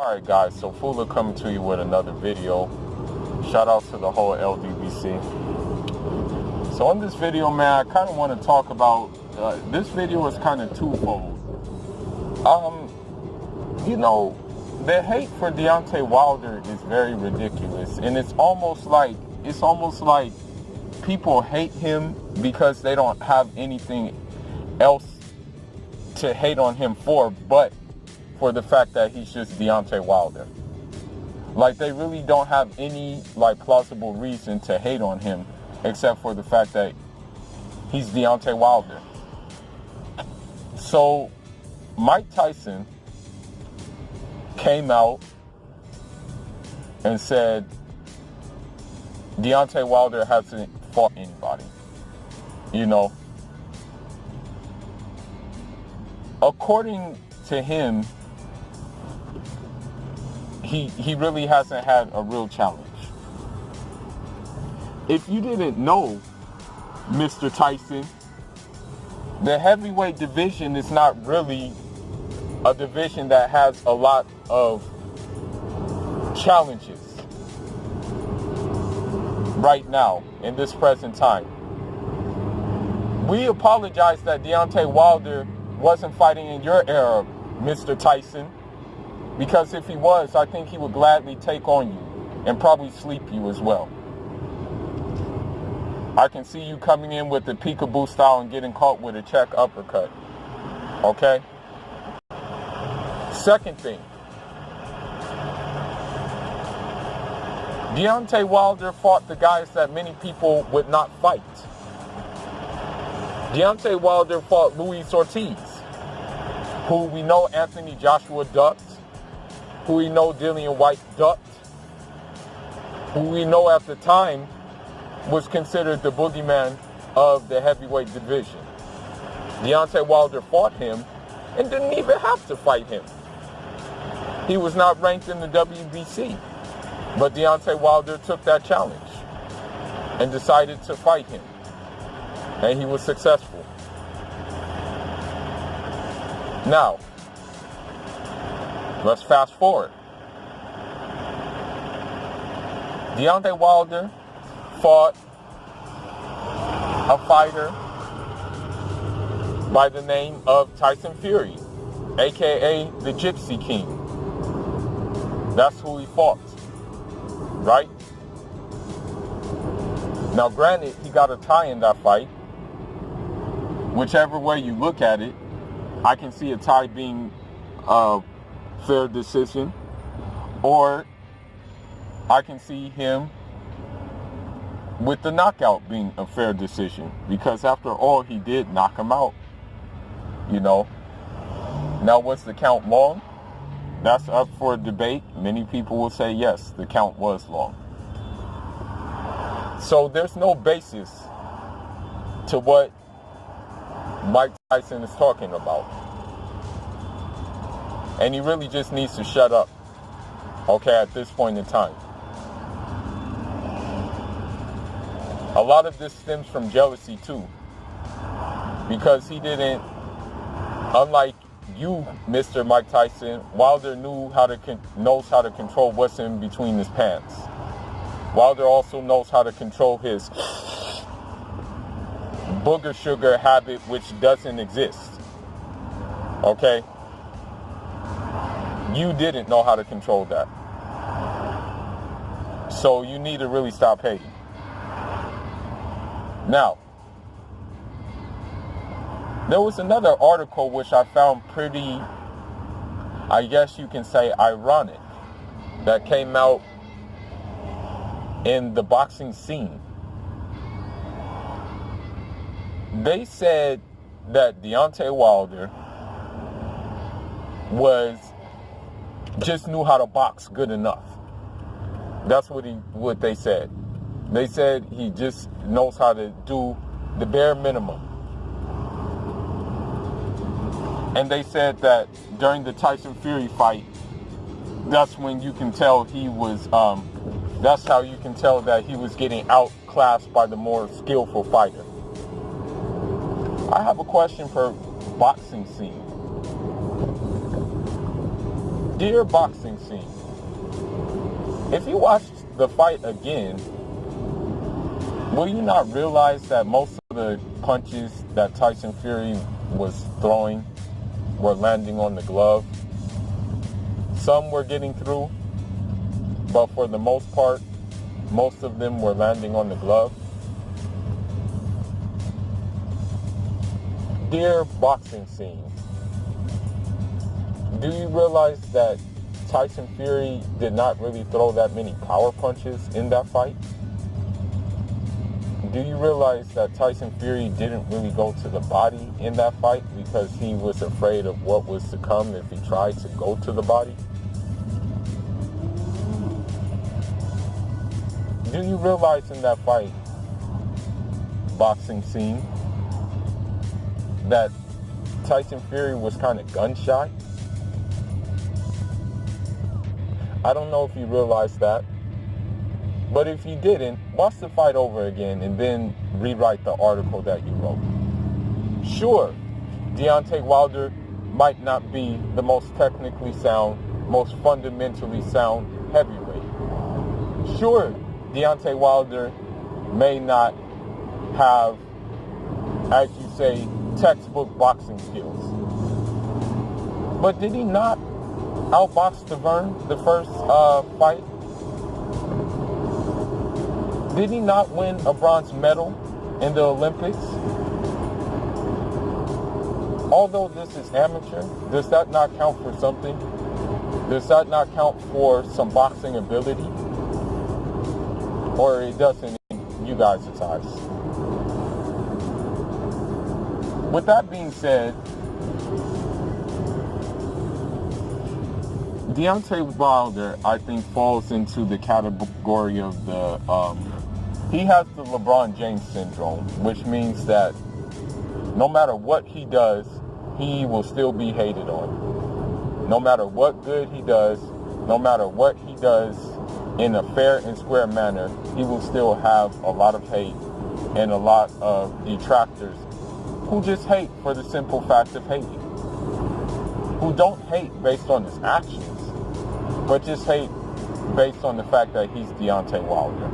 Alright guys, so Fula coming to you with another video. Shout out to the whole LDBC. So on this video, man, I kind of want to talk about, this video is kind of twofold. The hate for Deontay Wilder is very ridiculous. And it's almost like people hate him because they don't have anything else to hate on him for, but for the fact that he's just Deontay Wilder. Like, they really don't have any, plausible reason to hate on him except for the fact that he's Deontay Wilder. So, Mike Tyson came out and said Deontay Wilder hasn't fought anybody. According to him, he really hasn't had a real challenge. If you didn't know, Mr. Tyson, the heavyweight division is not really a division that has a lot of challenges right now in this present time. We apologize that Deontay Wilder wasn't fighting in your era, Mr. Tyson. Because if he was, I think he would gladly take on you and probably sleep you as well. I can see you coming in with the peekaboo style and getting caught with a check uppercut. Okay? Second thing. Deontay Wilder fought the guys that many people would not fight. Deontay Wilder fought Luis Ortiz, who we know Anthony Joshua ducked, who we know Dillian White ducked, who we know at the time was considered the boogeyman of the heavyweight division. Deontay Wilder fought him and didn't even have to fight him. He was not ranked in the WBC, but Deontay Wilder took that challenge and decided to fight him, and he was successful. Now, let's fast forward. Deontay Wilder fought a fighter by the name of Tyson Fury, aka the Gypsy King. That's who he fought, right? Now, granted, he got a tie in that fight. Whichever way you look at it, I can see a tie being a fair decision, or I can see him with the knockout being a fair decision, because after all, he did knock him out. Now, was the count long? That's up for debate. Many people will say yes, the count was long. So there's no basis to what Mike Tyson is talking about. And he really just needs to shut up, okay, at this point in time. A lot of this stems from jealousy too, because he didn't, unlike you, Mr. Mike Tyson, Wilder knows how to control what's in between his pants. Wilder also knows how to control his booger sugar habit, which doesn't exist. Okay? You didn't know how to control that. So you need to really stop hating. Now, there was another article which I found pretty, I guess you can say, ironic, that came out in the boxing scene. They said that Deontay Wilder just knew how to box good enough. That's what they said. They said he just knows how to do the bare minimum. And they said that during the Tyson Fury fight, that's when you can tell that's how you can tell that he was getting outclassed by the more skillful fighter. I have a question for boxing scene. Dear boxing scene, if you watch the fight again, will you not realize that most of the punches that Tyson Fury was throwing were landing on the glove? Some were getting through, but for the most part, most of them were landing on the glove. Dear boxing scene, do you realize that Tyson Fury did not really throw that many power punches in that fight? Do you realize that Tyson Fury didn't really go to the body in that fight because he was afraid of what was to come if he tried to go to the body? Do you realize in that fight, boxing scene, that Tyson Fury was kind of gun shy? I don't know if you realize that, but if you didn't, watch the fight over again and then rewrite the article that you wrote. Sure, Deontay Wilder might not be the most technically sound, most fundamentally sound heavyweight. Sure, Deontay Wilder may not have, as you say, textbook boxing skills. But did he not outbox Tavern the first fight? Did he not win a bronze medal in the Olympics? Although this is amateur, does that not count for something? Does that not count for some boxing ability? Or it doesn't in you guys' eyes? With that being said, Deontay Wilder, I think, falls into the category of he has the LeBron James syndrome, which means that no matter what he does, he will still be hated on. No matter what good he does, no matter what he does in a fair and square manner, he will still have a lot of hate and a lot of detractors who just hate for the simple fact of hating. Who don't hate based on his actions, but just hate based on the fact that he's Deontay Wilder.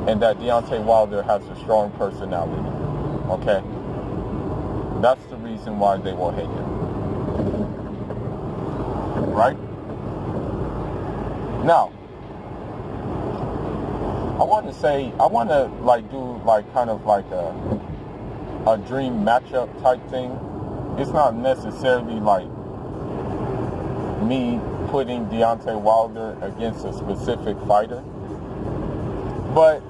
And that Deontay Wilder has a strong personality. Okay? That's the reason why they will hate him. Right? Now, I want to do kind of like a dream matchup type thing. It's not necessarily like me putting Deontay Wilder against a specific fighter. But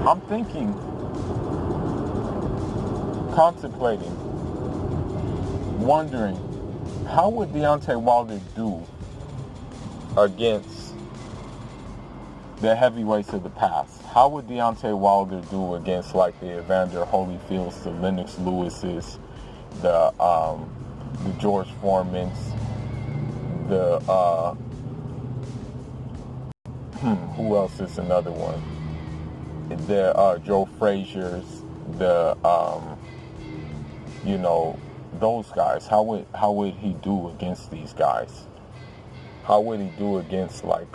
I'm thinking, contemplating, wondering, how would Deontay Wilder do against the heavyweights of the past? How would Deontay Wilder do against like the Evander Holyfields, the Lennox Lewises, the George Foremans, the who else is another one? The Joe Frazier's, the those guys. How would he do against these guys? How would he do against like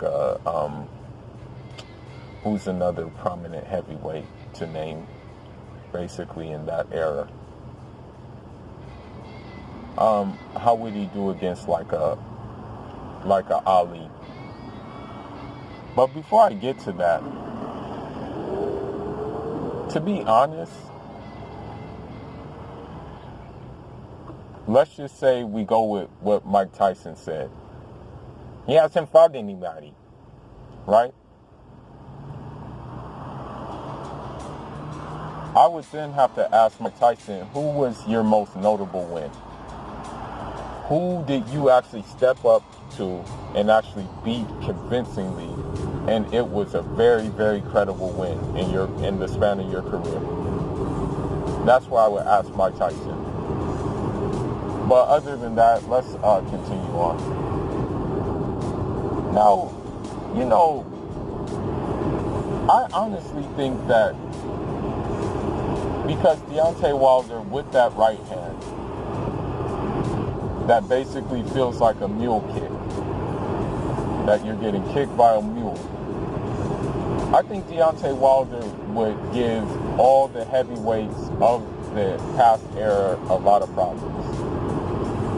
who's another prominent heavyweight to name, basically in that era? How would he do against like a Ali? But before I get to that, to be honest, let's just say we go with what Mike Tyson said. He hasn't fought anybody, right? I would then have to ask Mike Tyson, who was your most notable win? Who did you actually step up to and actually beat convincingly, and it was a very, very credible win in the span of your career? That's why I would ask Mike Tyson. But other than that, let's continue on. Now, I honestly think that because Deontay Wilder, with that right hand, that basically feels like a mule kick, that you're getting kicked by a mule. I think Deontay Wilder would give all the heavyweights of the past era a lot of problems.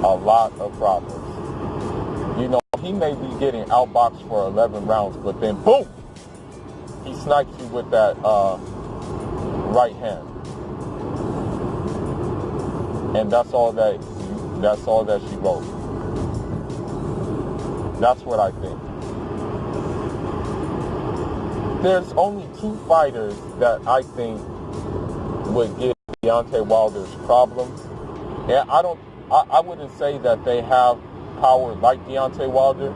A lot of problems. You know, he may be getting outboxed for 11 rounds, but then boom, he snipes you with that right hand, and that's all that she wrote. That's what I think. There's only two fighters that I think would give Deontay Wilder's problems, and I wouldn't say that they have power like Deontay Wilder,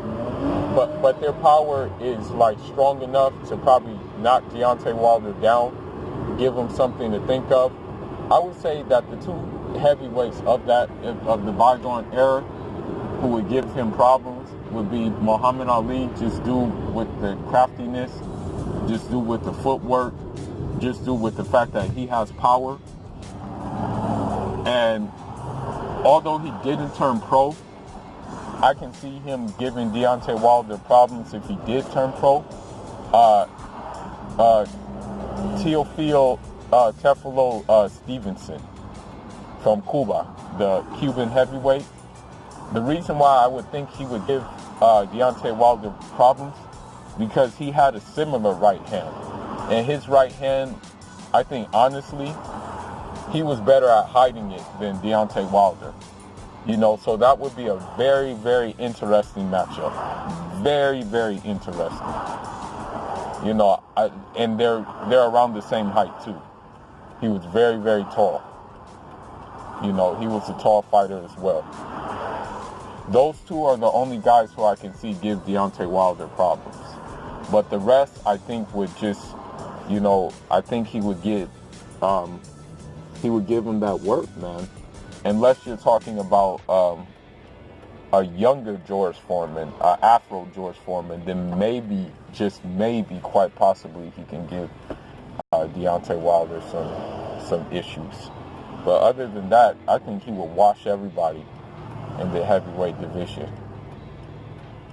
but their power is like strong enough to probably knock Deontay Wilder down, give him something to think of. I would say that the two heavyweights of the bygone era who would give him problems would be Muhammad Ali, just do with the craftiness, just do with the footwork, just do with the fact that he has power. And although he didn't turn pro, I can see him giving Deontay Wilder problems if he did turn pro. Teofilo Stevenson from Cuba, the Cuban heavyweight. The reason why I would think he would give Deontay Wilder problems, because he had a similar right hand. And his right hand, I think honestly, he was better at hiding it than Deontay Wilder. You know, so that would be a very, very interesting matchup. Very, very interesting. You know, and they're around the same height too. He was very, very tall. You know, he was a tall fighter as well. Those two are the only guys who I can see give Deontay Wilder problems. But the rest, I think, would just, you know, I think he would give him that work, man. Unless you're talking about a younger George Foreman, Afro George Foreman, then maybe, just maybe, quite possibly, he can give Deontay Wilder some issues. But other than that, I think he will wash everybody in the heavyweight division.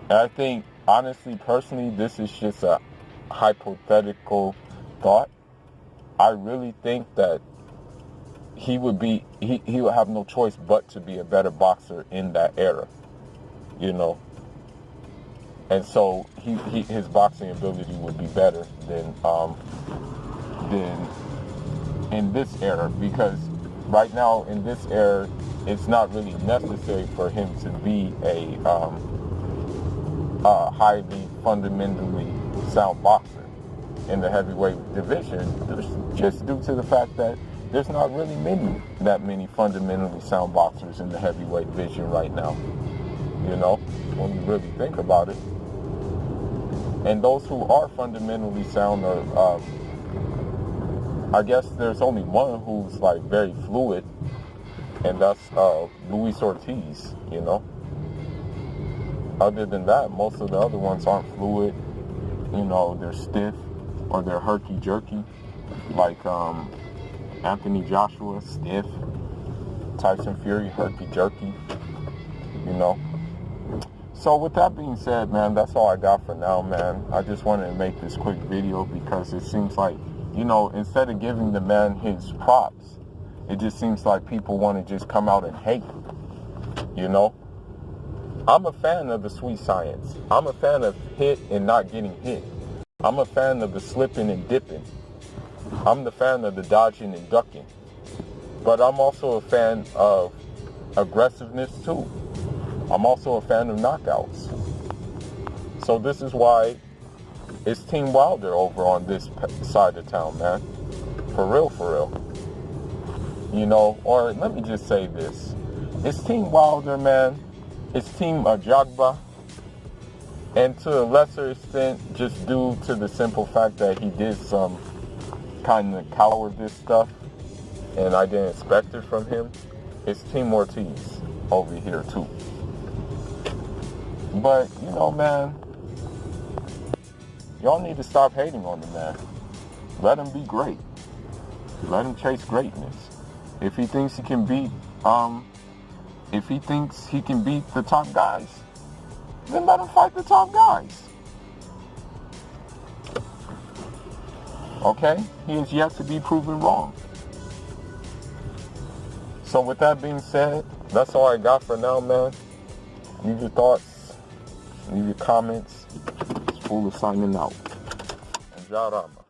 And I think, honestly, personally, this is just a hypothetical thought. I really think that he would have no choice but to be a better boxer in that era, you know. And so his boxing ability would be better than in this era, because right now in this era, it's not really necessary for him to be a highly fundamentally sound boxer in the heavyweight division, just due to the fact that there's not really that many fundamentally sound boxers in the heavyweight division right now, you know, when you really think about it. And those who are fundamentally sound are, I guess there's only one who's like very fluid, and that's Luis Ortiz, you know. Other than that, most of the other ones aren't fluid, you know, they're stiff or they're herky-jerky, like Anthony Joshua, stiff. Tyson Fury, herky-jerky, you know. So with that being said, man, that's all I got for now, man. I just wanted to make this quick video because it seems like, you know, instead of giving the man his props, it just seems like people want to just come out and hate, you know. I'm a fan of the sweet science. I'm a fan of hit and not getting hit. I'm a fan of the slipping and dipping. I'm the fan of the dodging and ducking. But I'm also a fan of aggressiveness too. I'm also a fan of knockouts. So this is why it's Team Wilder over on this side of town, man. For real, for real. You know, or let me just say this. It's Team Wilder, man. It's Team Ajagba. And to a lesser extent, just due to the simple fact that he did some kind of cowardice stuff, and I didn't expect it from him, it's Team Ortiz over here too. But, you know, man, y'all need to stop hating on the man. Let him be great. Let him chase greatness. If he thinks he can beat If he thinks he can beat the top guys, then let him fight the top guys. Okay? He is yet to be proven wrong. So with that being said, that's all I got for now, man. Leave your thoughts, leave your comments. It's Fool is signing out. And Jarama.